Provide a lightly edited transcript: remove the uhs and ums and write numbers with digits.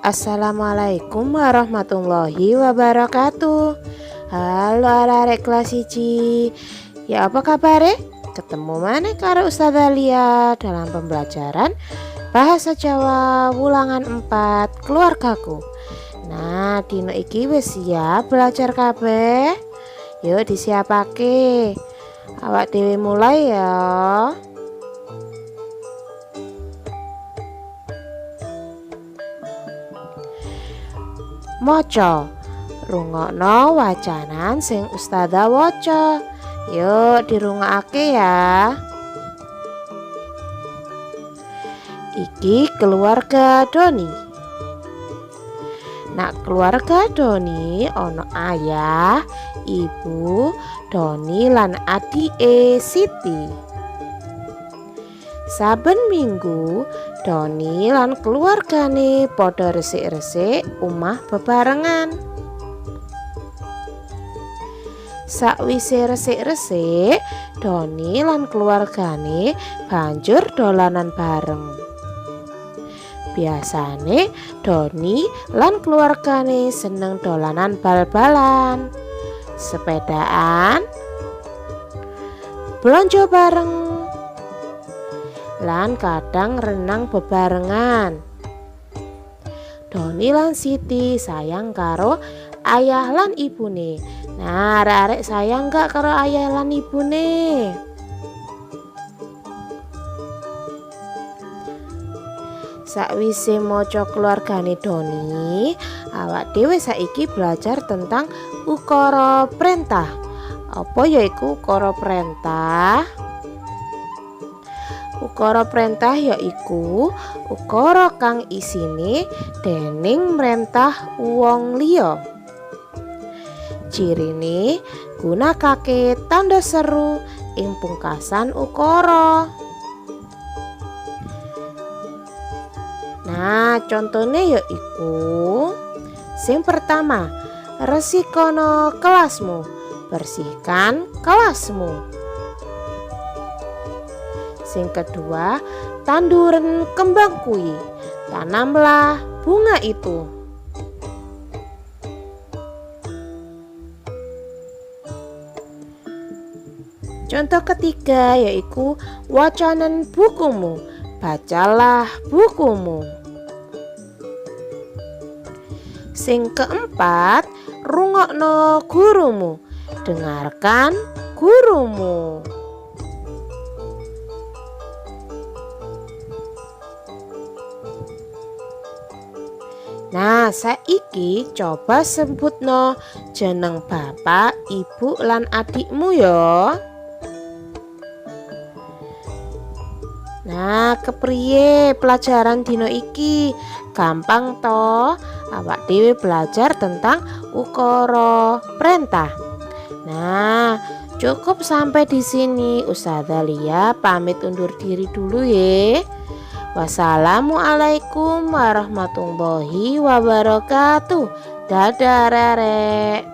Assalamualaikum warahmatullahi wabarakatuh. Halo arek kelas 1. Ya apa kabar? Ketemu mana karo Ustazah Lia dalam pembelajaran Bahasa Jawa Ulangan 4 Keluargaku. Nah, dino iki wis siap belajar kabeh? Yuk disiapake. Awak dhewe mulai ya. Moco, rungokno wacanan sing Ustazah waca. Yuk dirungokake ya. Iki keluarga Doni. Nak keluarga Doni ono ayah, ibu, Doni lan adike Siti. Saben minggu Doni lan keluargane padha resik-resik omah bebarengan. Sakwise resik-resik, Doni lan keluargane banjur dolanan bareng. Biasane Doni lan keluargane seneng dolanan bal-balan, sepedaan, belanja bareng, lan kadang renang bebarengan. Doni lan Siti sayang karo ayah lan ibune. Nah, arek-arek sayang gak karo ayah lan ibune? Sakwise maca keluargane Doni, awak dhewe saiki belajar tentang ukara perintah. Apa yaiku ukara perintah? Ukara perintah yaiku ukara kang isine dening mrentah wong liya. Cirine gunakake tanda seru ing pungkasan ukara. Nah, contone yaiku sing pertama, resikono kelasmu, bersihkan kelasmu. Sing kedua, tanduren kembang kui, tanamlah bunga itu. Contoh ketiga yaitu wacanan bukumu, bacalah bukumu. Sing keempat, rungokno gurumu, dengarkan gurumu. Nah, saiki coba sebutno jeneng bapak, ibu lan adikmu ya. Nah, kepriye pelajaran dino iki? Gampang toh? Awak dhewe belajar tentang ukara perintah. Nah, cukup sampai di sini. Ustazah Lia pamit undur diri dulu ya. Wassalamualaikum warahmatullahi wabarakatuh. Dadah arek-arek.